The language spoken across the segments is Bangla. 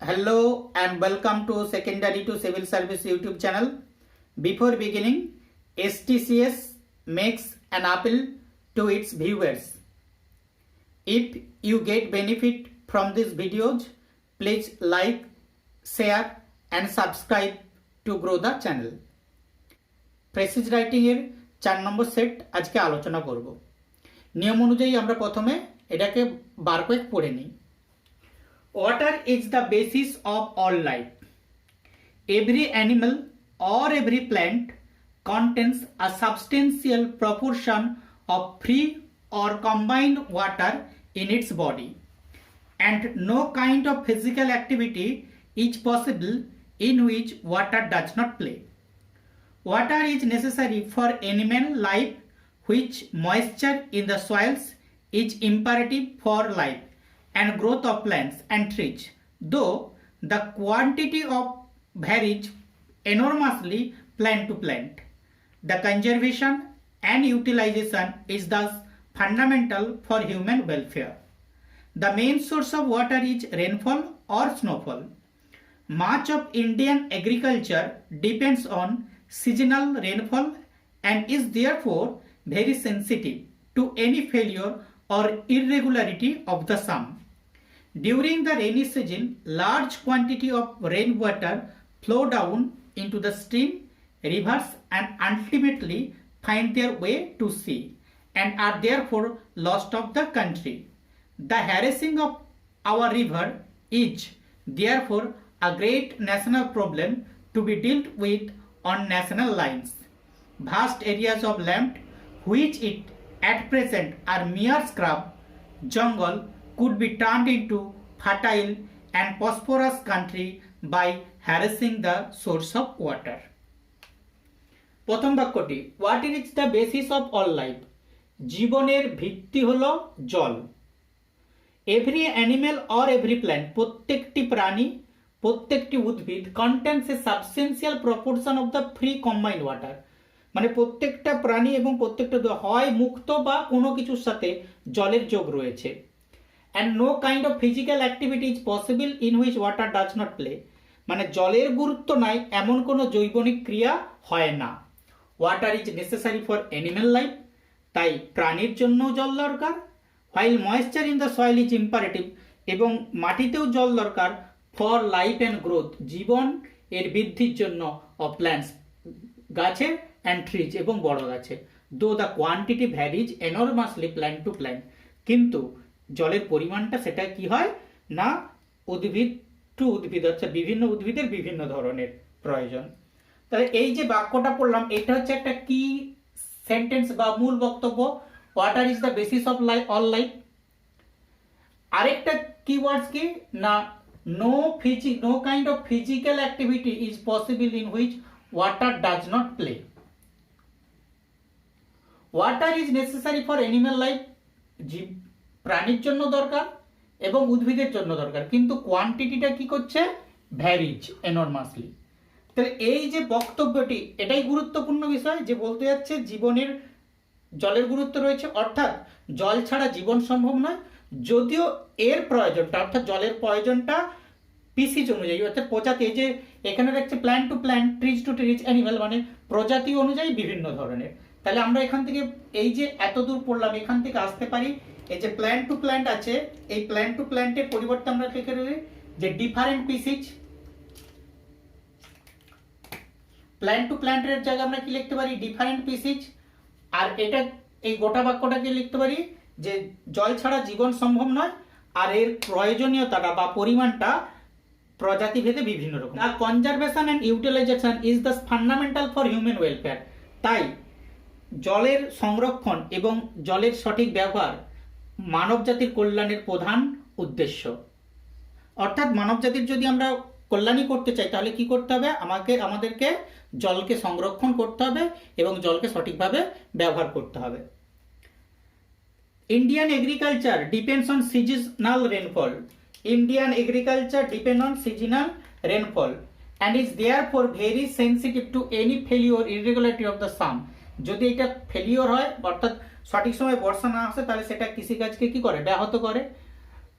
Hello and welcome to Secondary to Civil Service YouTube channel. Before beginning, STCS makes an appeal to its viewers. If you get benefit from these videos, please like, share and subscribe to grow the channel. Precis writing এর 4 নম্বর সেট আজকে আলোচনা করব। নিয়ম অনুযায়ী আমরা প্রথমে এটাকে বার করে পড়ে নিই। Water is the basis of all life. Every animal or every plant contains a substantial proportion of free or combined water in its body, and no kind of physical activity is possible in which water does not play. Water is necessary for animal life, which moisture in the soils is imperative for life and growth of plants and trees, though the quantity of varies enormously plant to plant. The conservation and utilization is thus fundamental for human welfare. The main source of water is rainfall or snowfall. Much of Indian agriculture depends on seasonal rainfall and is therefore very sensitive to any failure or irregularity of the sum. During the rainy season, large quantity of rainwater flow down into the stream, rivers and ultimately find their way to sea and are therefore lost of the country. The harassing of our river is therefore a great national problem to be dealt with on national lines. Vast areas of land which at present are mere scrub jungle could be turned into fertile and prosperous country by harnessing the source of water. প্রথম বাক্যটি, what is the basis of all life? জীবনের ভিত্তি হলো জল। Every animal or every plant, প্রত্যেকটি প্রাণী, প্রত্যেকটি উদ্ভিদ contains a substantial proportion of the free combined water, মানে প্রত্যেকটা প্রাণী এবং প্রত্যেকটা হয় মুক্ত বা কোনো কিছুর সাথে জলের যোগ রয়েছে। And no kind of physical activity is possible in which water does not play, মানে জলের গুরুত্ব নাই এমন কোনো জৈবনিক ক্রিয়া হয় না। Water is necessary for animal life, তাই প্রাণীর জন্য জল দরকার। While moisture in the soil is imperative, এবং মাটিতেও জল দরকার for life and growth, জীবন এর বৃদ্ধির জন্য of plants, গাছের and trees এবং বড় গাছে। Though the quantity varies enormously plant to plant, কিন্তু জলের পরিমাণটা সেটা কি হয় না উদ্ভিদ টু উদ্ভিদ, আচ্ছা বিভিন্ন উদ্ভিদের বিভিন্ন ধরনের প্রয়োজন। তাহলে এই যে বাক্যটা পড়লাম এটা হচ্ছে একটা কি সেন্টেন্স বা মূল বক্তব্য, water is the basis of life all life. আরেকটা কিওয়ার্ডস কি না no kind of physical activity is possible in which water does not play. Water is necessary for animal life, প্রাণীর জন্য দরকার এবং উদ্ভিদের জন্য দরকার, কিন্তু কোয়ান্টিটিটা কি করছে ভ্যারিজ এনরমাসলি। তাহলে এই যে বক্তব্যটি এটাই গুরুত্বপূর্ণ বিষয় যে বলতে যাচ্ছে জীবনের জলের গুরুত্ব রয়েছে, অর্থাৎ জল ছাড়া জীবন সম্ভব নয়, যদিও এর প্রয়োজনটা অর্থাৎ জলের প্রয়োজনটা পিসিজ অনুযায়ী অর্থাৎ প্রজাতি, এই যে এখানে দেখছে plant to plant, trees to trees, animal মানে প্রজাতি অনুযায়ী বিভিন্ন ধরনের। তাহলে আমরা এখান থেকে এই যে এত দূর পড়লাম এখান থেকে আসতে পারি এই যে প্ল্যান্ট টু প্ল্যান্ট আছে, এই প্ল্যান্ট টু প্ল্যান্টের পরিবর্তে আমরা লিখে দেব যে ডিফারেন্ট স্পিসিজ। প্ল্যান্ট টু প্ল্যান্টের জায়গায় আমরা কি লিখতে পারি ডিফারেন্ট স্পিসিজ, আর এটা এই গোটা বাক্যটাকে লিখতে পারি যে জল ছাড়া জীবন সম্ভব নয় আর এর প্রয়োজনীয়তাটা বা পরিমাণটা প্রজাতি ভেদে বিভিন্ন রকম। আর conservation and utilization is the fundamental for human welfare, তাই জলের সংরক্ষণ এবং জলের সঠিক ব্যবহার মানবজাতির কল্যাণের প্রধান উদ্দেশ্য। অর্থাৎ মানবজাতির যদি আমরা কল্যাণই করতে চাই তাহলে কি করতে হবে, আমাদেরকে জলকে সংরক্ষণ করতে হবে এবং জলকে সঠিকভাবে ব্যবহার করতে হবে। Indian agriculture depends on seasonal rainfall, Indian agriculture depend on seasonal rainfall and is therefore very sensitive to any failure irregularity of the same. যদি এটা ফেলিওর হয় অর্থাৎ সঠিক সময় বর্ষা না আসে তাহলে সেটা কৃষিকাজকে কি করে ব্যাহত করে।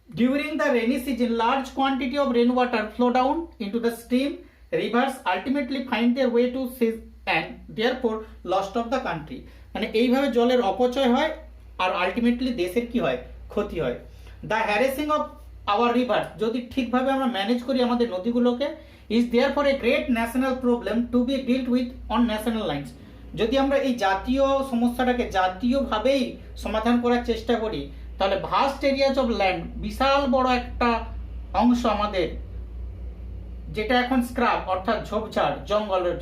During the rainy season, large quantity of rainwater flow down into the stream, rivers ultimately find their way to sea and therefore lost of the country. মানে এইভাবে জলের অপচয় হয় আর আলটিমেটলি দেশের কি হয়, ক্ষতি হয়। The harnessing of our river, যদি ঠিকভাবে আমরা ম্যানেজ করি আমাদের নদীগুলোকে, is therefore a great national problem to be dealt with on national lines. যদি আমরা এই জাতীয় সমস্যাটাকে জাতীয়ভাবেই সমাধান করার চেষ্টা করি, তাহলে ভাস্ট এরিয়াজ অফ ল্যান্ড, বিশাল বড় একটা অংশ আমাদের যেটা এখন স্ক্রাব অর্থাৎ ঝোপঝাড়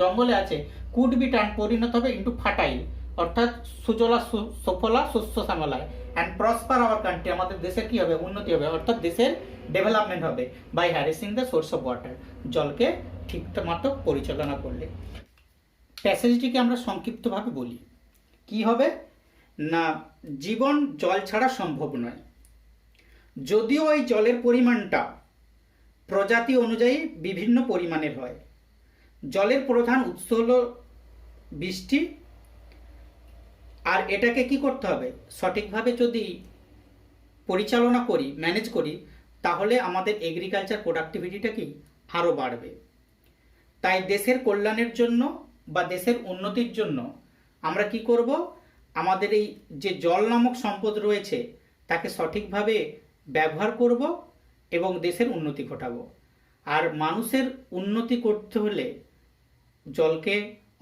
জঙ্গলে আছে, কুড বি টার্ন, পরিণত হবে ইন্টু ফার্টাইল অর্থাৎ সুজলা সুফলা শস্য শ্যামলায়, অ্যান্ড প্রসপার আওয়ার কান্ট্রি, আমাদের দেশের কি হবে, উন্নতি হবে অর্থাৎ দেশের ডেভেলপমেন্ট হবে by harnessing the source of water, জলকে ঠিকমতো পরিচালনা করলে। প্যাসেজটিকে আমরা সংক্ষিপ্তভাবে বলি, কি হবে না, জীবন জল ছাড়া সম্ভব নয়। যদিও এই জলের পরিমাণটা প্রজাতি অনুযায়ী বিভিন্ন পরিমাণের হয়। জলের প্রধান উৎস হলো বৃষ্টি, আর এটাকে কি করতে হবে, সঠিকভাবে যদি পরিচালনা করি, ম্যানেজ করি, তাহলে আমাদের এগ্রিকালচার প্রোডাক্টিভিটিটা কি আরও বাড়বে। তাই দেশের কল্যাণের জন্য বা দেশের উন্নতির জন্য আমরা কি করব, আমাদের এই যে জল নামক সম্পদ রয়েছে তাকে সঠিকভাবে ব্যবহার করব এবং দেশের উন্নতি ঘটাবো। আর মানুষের উন্নতি করতে হলে জলকে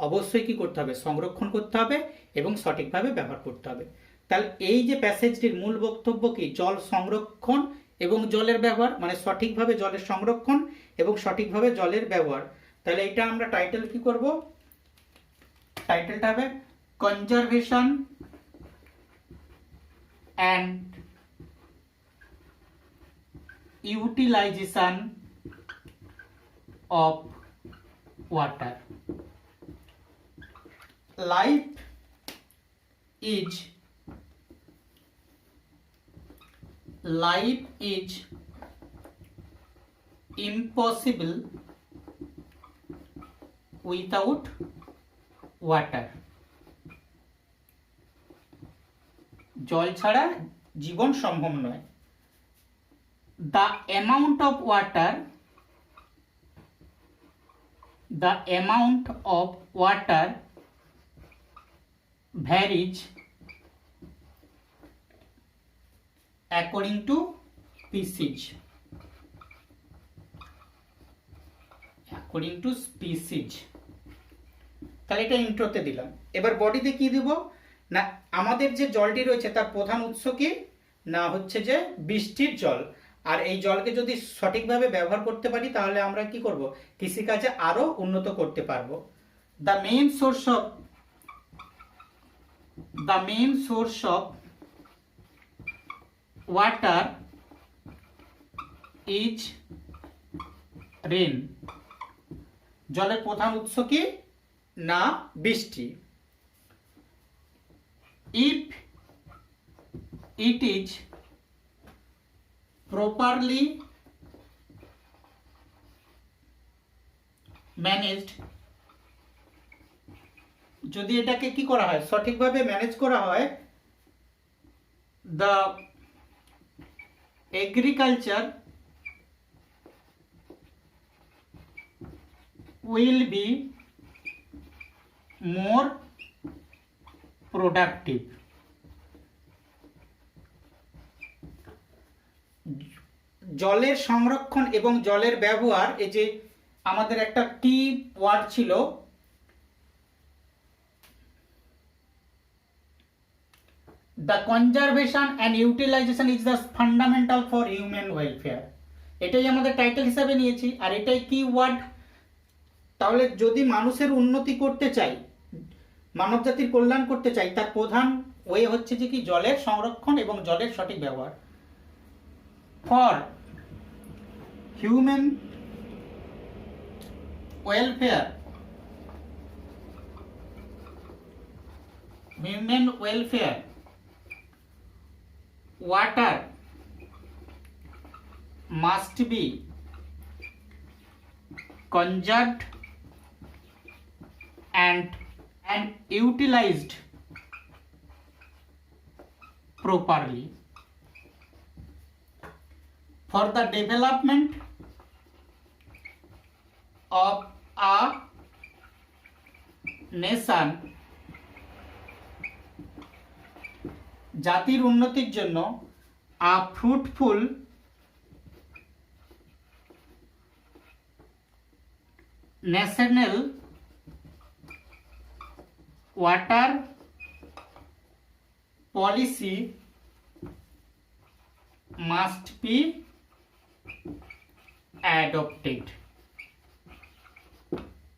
অবশ্যই কি করতে হবে, সংরক্ষণ করতে হবে এবং সঠিকভাবে ব্যবহার করতে হবে। তাহলে এই যে প্যাসেজটির মূল বক্তব্য কি, জল সংরক্ষণ এবং জলের ব্যবহার, মানে সঠিকভাবে জলের সংরক্ষণ এবং সঠিকভাবে জলের ব্যবহার। তাহলে এটা আমরা টাইটেল কি করব, টাইটেলটা হবে conservation and utilization of water. Life is impossible without water. জল ছাড়া জীবন সম্ভব নয়। The amount of water varies according to species. তাহলে এটা ইন্ট্রোতে দিলাম। এবার বডিতে কি দিব না, আমাদের যে জলটি রয়েছে তার প্রধান উৎস কি না, হচ্ছে যে বৃষ্টির জল। আর এই জলকে যদি সঠিকভাবে ব্যবহার করতে পারি তাহলে আমরা কি করব, কৃষিকাজে আরো উন্নত করতে পারবো। The main source of water is rain. জলের প্রধান উৎস কি না, বৃষ্টি। If it is properly managed, যদি এটাকে কি করা হয়, সঠিকভাবে ম্যানেজ করা হয়, the agriculture will be more productive. জলের সংরক্ষণ এবং জলের ব্যবহার, এই যে আমাদের একটা কি ওয়ার্ড ছিল, the conservation and utilization is the fundamental for human welfare. এটাই আমাদের টাইটেল হিসাবে নিয়েছি আর এটাই কি ওয়ার্ড। তাহলে যদি মানুষের উন্নতি করতে চাই, মানব জাতির কল্যাণ করতে চাই, তার প্রধান ওয়ে হচ্ছে যে কি জলের সংরক্ষণ এবং জলের সঠিক ব্যবহার। For human welfare water must be conserved and utilized properly. for the development of a nation, জাতির উন্নতির জন্য a fruitful national water policy must be adopted.